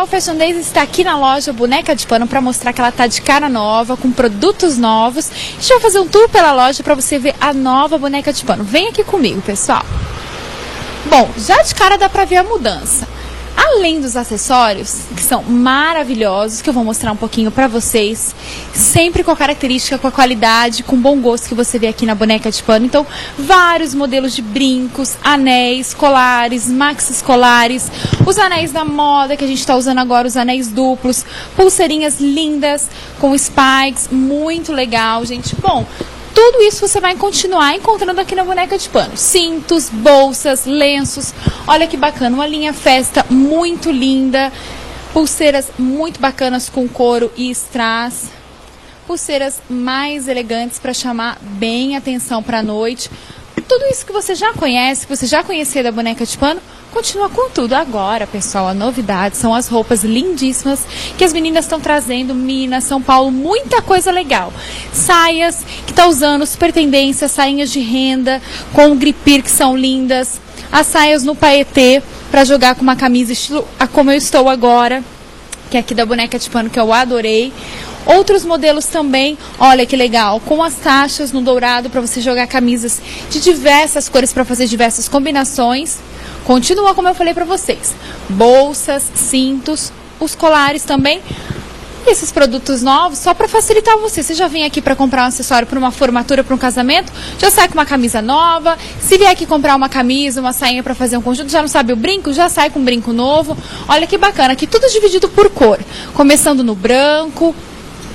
pessoal, Fashion Days está aqui na loja Boneca de Pano para mostrar que ela tá de cara nova, com produtos novos. Deixa eu fazer um tour pela loja para você ver a nova Boneca de Pano. Vem aqui comigo, pessoal. Bom, já de cara dá para ver a mudança. Além dos acessórios, que são maravilhosos, que eu vou mostrar um pouquinho pra vocês, sempre com a característica, com a qualidade, com o bom gosto que você vê aqui na Boneca de Pano. Então, vários modelos de brincos, anéis, colares, maxis colares, os anéis da moda que a gente está usando agora, os anéis duplos, pulseirinhas lindas, com spikes, muito legal, gente. Bom, tudo isso você vai continuar encontrando aqui na Boneca de Pano. Cintos, bolsas, lenços. Olha que bacana, uma linha festa muito linda. Pulseiras muito bacanas com couro e strass. Pulseiras mais elegantes para chamar bem atenção para a noite. Tudo isso que você já conhece, que você já conhecia da Boneca de Pano, continua com tudo. Agora, pessoal, a novidade são as roupas lindíssimas que as meninas estão trazendo. Minas, São Paulo, muita coisa legal. Saias que tá usando super tendência, sainhas de renda com gripir que são lindas. As saias no paetê para jogar com uma camisa estilo a como eu estou agora, que é aqui da Boneca de Pano, que eu adorei. Outros modelos também, olha que legal, com as taxas no dourado para você jogar camisas de diversas cores para fazer diversas combinações. Continua como eu falei para vocês, bolsas, cintos, os colares também. Esses produtos novos, só para facilitar você. Você já vem aqui para comprar um acessório para uma formatura, para um casamento, já sai com uma camisa nova. Se vier aqui comprar uma camisa, uma sainha para fazer um conjunto, já não sabe o brinco, já sai com um brinco novo. Olha que bacana, aqui tudo dividido por cor, começando no branco.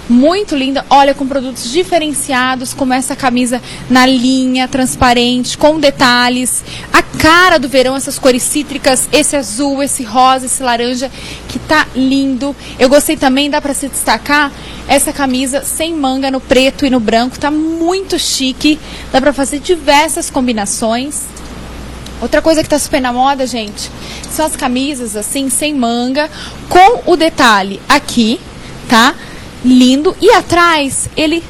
Muito linda, olha, com produtos diferenciados, como essa camisa na linha, transparente, com detalhes. A cara do verão, essas cores cítricas, esse azul, esse rosa, esse laranja, que tá lindo. Eu gostei também, dá pra se destacar, essa camisa sem manga no preto e no branco, tá muito chique. Dá pra fazer diversas combinações. Outra coisa que tá super na moda, gente, são as camisas assim, sem manga, com o detalhe aqui, tá? Lindo, e atrás ele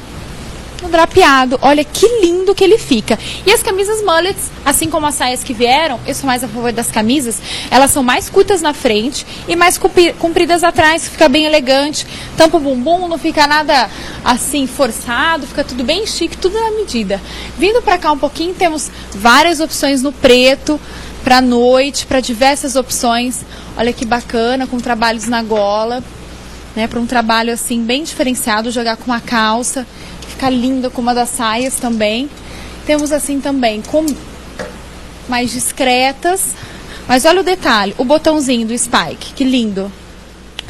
drapeado, olha que lindo que ele fica. E as camisas mullets, assim como as saias que vieram, eu sou mais a favor das camisas, elas são mais curtas na frente e mais compridas atrás, fica bem elegante, tampa o bumbum, não fica nada assim forçado, fica tudo bem chique, tudo na medida. Vindo pra cá um pouquinho, temos várias opções no preto, pra noite, pra diversas opções, olha que bacana, com trabalhos na gola. Né, para um trabalho assim bem diferenciado, jogar com uma calça, que fica linda, com uma das saias também. Temos assim também com mais discretas, mas olha o detalhe, o botãozinho do spike, que lindo.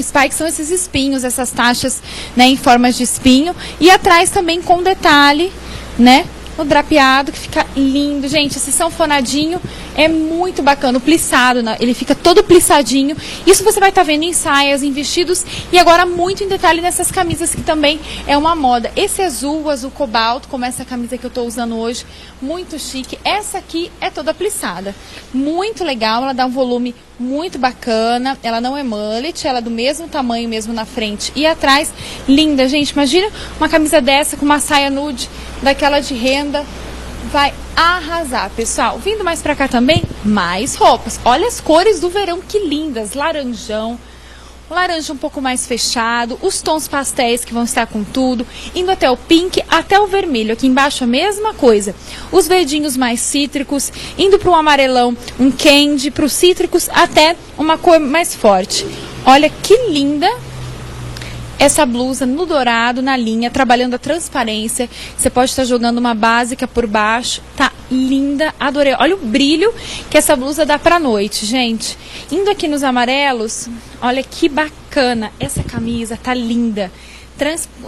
Spike são esses espinhos, essas taxas, né, em formas de espinho, e atrás também com detalhe, né, o drapeado, que fica lindo. Gente, esse sanfonadinho é muito bacana. O plissado, né? Ele fica todo plissadinho. Isso você vai estar vendo em saias, em vestidos. E agora muito em detalhe nessas camisas, que também é uma moda. Esse azul, azul cobalto, como essa camisa que eu estou usando hoje, muito chique. Essa aqui é toda plissada. Muito legal, ela dá um volume muito bacana. Ela não é mullet, ela é do mesmo tamanho mesmo na frente e atrás. Linda, gente. Imagina uma camisa dessa com uma saia nude, daquela de renda, vai arrasar, pessoal. Vindo mais pra cá também, mais roupas. Olha as cores do verão, que lindas. Laranjão, laranja um pouco mais fechado, os tons pastéis que vão estar com tudo, indo até o pink, até o vermelho. Aqui embaixo a mesma coisa. Os verdinhos mais cítricos, indo para um amarelão, um candy, para os cítricos, até uma cor mais forte. Olha que linda essa blusa no dourado, na linha, trabalhando a transparência. Você pode estar jogando uma básica por baixo. Tá linda, adorei. Olha o brilho que essa blusa dá pra noite, gente. Indo aqui nos amarelos, olha que bacana. Essa camisa tá linda.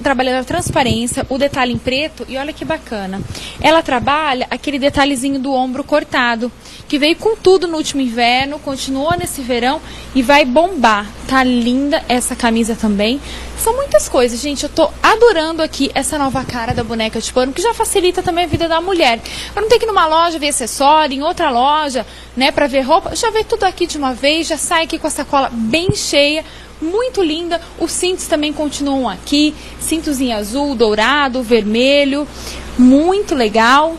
Trabalhando a transparência, o detalhe em preto, e olha que bacana. Ela trabalha aquele detalhezinho do ombro cortado, que veio com tudo no último inverno, continuou nesse verão e vai bombar. Tá linda essa camisa também. São muitas coisas, gente. Eu tô adorando aqui essa nova cara da Boneca de Pano, que já facilita também a vida da mulher. Pra não ter que ir numa loja ver acessório, em outra loja, né, pra ver roupa, já vê tudo aqui de uma vez, já sai aqui com a sacola bem cheia. Muito linda, os cintos também continuam aqui, cintos em azul, dourado, vermelho, muito legal.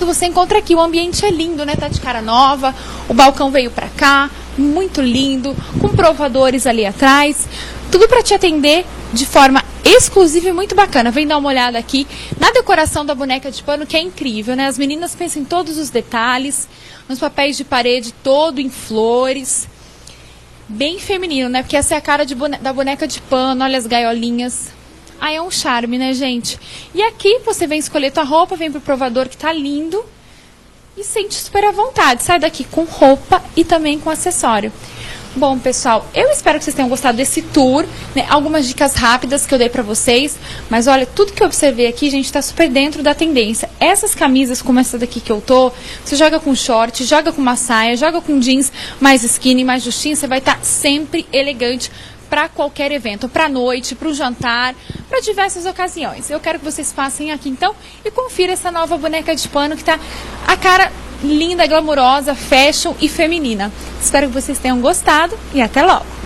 você encontra aqui. O ambiente é lindo, né? Tá de cara nova, o balcão veio pra cá, muito lindo, com provadores ali atrás, tudo para te atender de forma exclusiva e muito bacana. Vem dar uma olhada aqui na decoração da boneca de pano, que é incrível, né? As meninas pensam em todos os detalhes, nos papéis de parede todo em flores, bem feminino, né? Porque essa é a cara da boneca de pano, olha as gaiolinhas. Ah, é um charme, né, gente? E aqui você vem escolher tua roupa, vem pro provador que tá lindo e sente super à vontade. Sai daqui com roupa e também com acessório. Bom, pessoal, eu espero que vocês tenham gostado desse tour, né? Algumas dicas rápidas que eu dei pra vocês, mas olha, tudo que eu observei aqui, gente, tá super dentro da tendência. Essas camisas como essa daqui que eu tô, você joga com short, joga com uma saia, joga com jeans mais skinny, mais justinho, você vai estar sempre elegante para qualquer evento, para noite, para o jantar, para diversas ocasiões. Eu quero que vocês passem aqui então e confira essa nova boneca de pano que tá a cara linda, glamurosa, fashion e feminina. Espero que vocês tenham gostado e até logo!